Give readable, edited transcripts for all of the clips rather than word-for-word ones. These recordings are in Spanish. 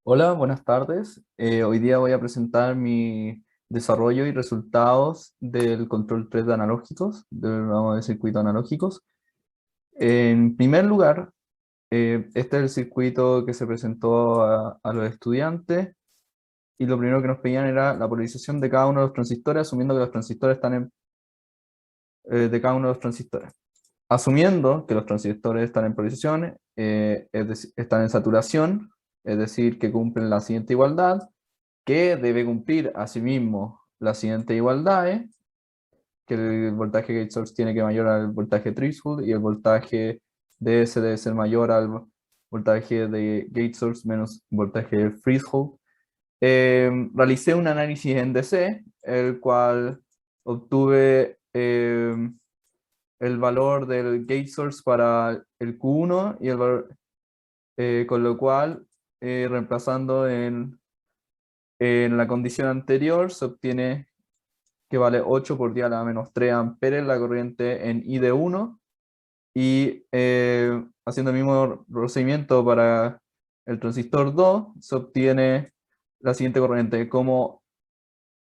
Hola, buenas tardes. Hoy día voy a presentar mi desarrollo y resultados del control 3 de analógicos, del ramo de circuitos analógicos. En primer lugar, este es el circuito que se presentó a los estudiantes y lo primero que nos pedían era la polarización de cada uno de los transistores, asumiendo que los transistores están de cada uno de los transistores. Asumiendo que los transistores están en polarización, están en saturación, es decir, que cumplen la siguiente igualdad, que debe cumplir asimismo las siguientes igualdades, que el voltaje gate source tiene que mayor al voltaje threshold y el voltaje DS debe ser mayor al voltaje de gate source menos voltaje de threshold. Realicé un análisis en DC, el cual obtuve el valor del gate source para el Q1 y el valor, con lo cual, reemplazando en la condición anterior, se obtiene que vale 8 por 10 a la menos 3 amperes la corriente en I de 1 y haciendo el mismo procedimiento para el transistor 2 se obtiene la siguiente corriente. Como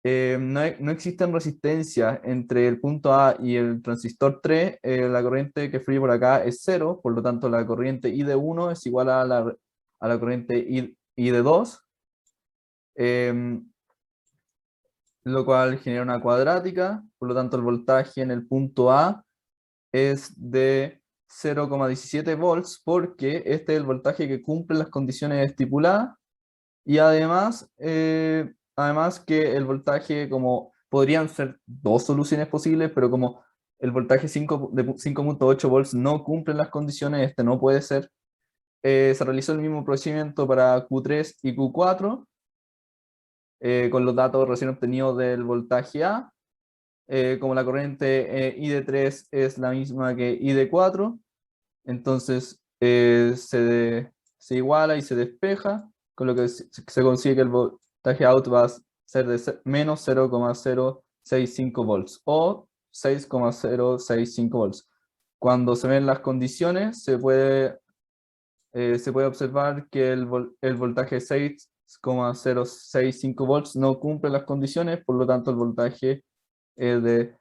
no existen resistencias entre el punto A y el transistor 3, la corriente que fluye por acá es 0, por lo tanto la corriente I de 1 es igual a la corriente I de 2. Lo cual genera una cuadrática, por lo tanto el voltaje en el punto A es de 0,17 volts, porque este es el voltaje que cumple las condiciones estipuladas, y además que el voltaje, como podrían ser dos soluciones posibles, pero como el voltaje 5 de 5,8 volts no cumple las condiciones, este no puede ser, se realizó el mismo procedimiento para Q3 y Q4, con los datos recién obtenidos del voltaje A. Como la corriente I de 3 es la misma que I de 4, entonces se iguala y se despeja, con lo que se consigue que el voltaje out va a ser de menos 0,065 volts o 6,065 volts. Cuando se ven las condiciones, se puede observar que el voltaje 6,065 volts no cumple las condiciones, por lo tanto el voltaje es de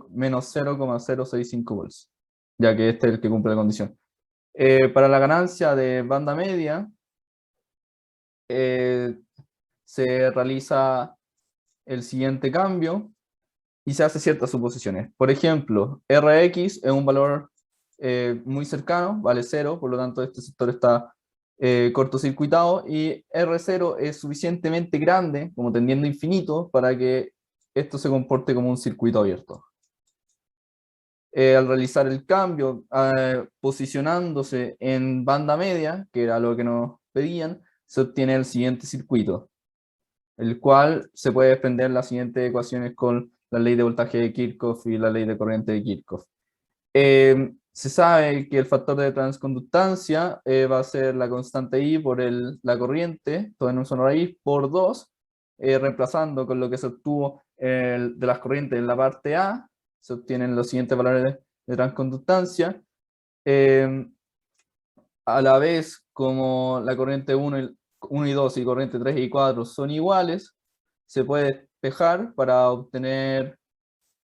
menos 0,065 volts, ya que este es el que cumple la condición. Para la ganancia de banda media, eh, se realiza el siguiente cambio y se hace ciertas suposiciones. Por ejemplo, Rx es un valor muy cercano, vale 0, por lo tanto este sector está cortocircuitado, y R0 es suficientemente grande, como tendiendo a infinito, para que esto se comporte como un circuito abierto. Al realizar el cambio, posicionándose en banda media, que era lo que nos pedían, se obtiene el siguiente circuito, el cual se puede desprender las siguientes ecuaciones con la ley de voltaje de Kirchhoff y la ley de corriente de Kirchhoff. Se sabe que el factor de transconductancia va a ser la constante I por la corriente, todo en un solo raíz, por 2, reemplazando con lo que se obtuvo de las corrientes en la parte A, se obtienen los siguientes valores de transconductancia. A la vez, como la corriente 1 y 2 y corriente 3 y 4 son iguales, se puede despejar para obtener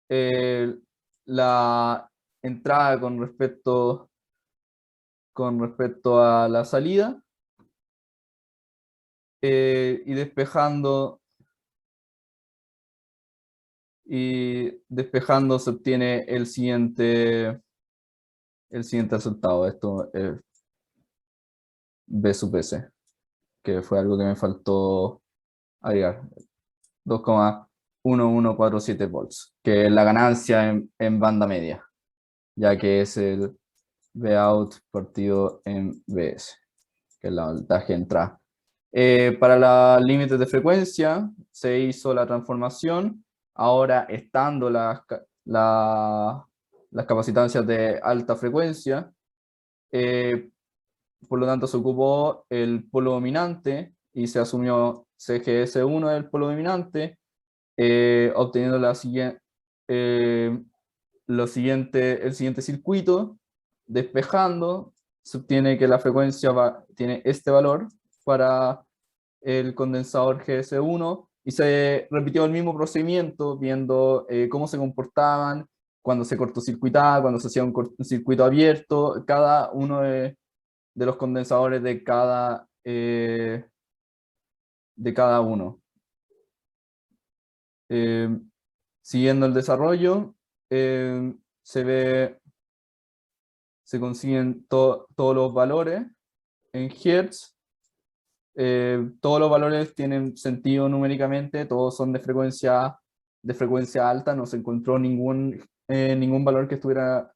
eh, la entrada con respecto a la salida, y despejando se obtiene el siguiente resultado. Esto es B sub S, que fue algo que me faltó agregar. 2,1147 volts, que es la ganancia en banda media, ya que es el V out partido en VS, que es la voltaje entrada. Para los límites de frecuencia se hizo la transformación, ahora estando las capacitancias de alta frecuencia, por lo tanto se ocupó el polo dominante y se asumió CGS1 del polo dominante, obteniendo eh, el siguiente circuito. Despejando, se obtiene que la frecuencia tiene este valor para el condensador GS1 y se repitió el mismo procedimiento viendo cómo se comportaban cuando se cortocircuitaba, cuando se hacía un circuito abierto, cada uno de los condensadores de cada uno. Siguiendo el desarrollo, se consiguen todos los valores en Hertz. Todos los valores tienen sentido numéricamente, todos son de frecuencia alta, no se encontró ningún valor que estuviera,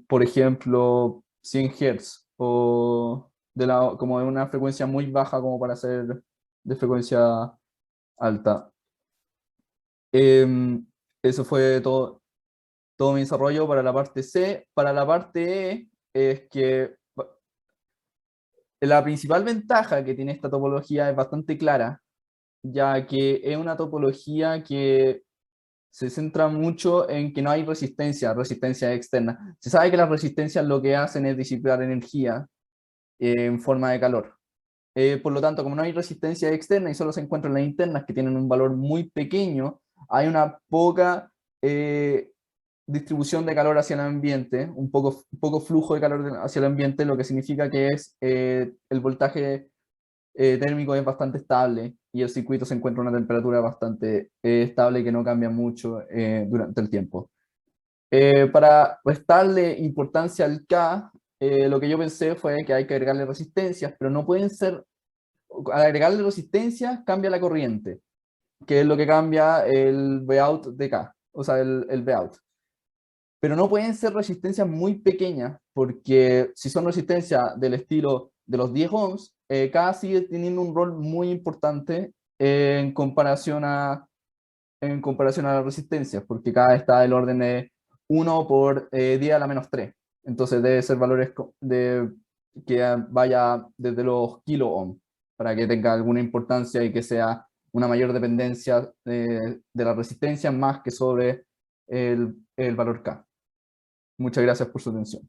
por ejemplo, 100 Hz, o como de una frecuencia muy baja como para ser de frecuencia alta. Eso fue todo mi desarrollo para la parte C. Para la parte E, es que la principal ventaja que tiene esta topología es bastante clara, ya que es una topología que se centra mucho en que no hay resistencia externa. Se sabe que las resistencias lo que hacen es disipar energía en forma de calor. Por lo tanto, como no hay resistencia externa y solo se encuentran las internas que tienen un valor muy pequeño, hay una poca distribución de calor hacia el ambiente, un poco flujo de calor hacia el ambiente, lo que significa que el voltaje térmico es bastante estable y el circuito se encuentra a una temperatura bastante estable y que no cambia mucho durante el tiempo. Para restarle importancia al K, lo que yo pensé fue que hay que agregarle resistencias, pero no pueden ser, al agregarle resistencias cambia la corriente, que es lo que cambia el Vout de K, o sea, el Vout. Pero no pueden ser resistencias muy pequeñas, porque si son resistencias del estilo de los 10 ohms, K sigue teniendo un rol muy importante en comparación a las resistencias, porque K está del orden de 1 por 10 a la menos 3. Entonces debe ser valores que vaya desde los kilo ohm, para que tenga alguna importancia y que sea una mayor dependencia de la resistencia más que sobre el valor K. Muchas gracias por su atención.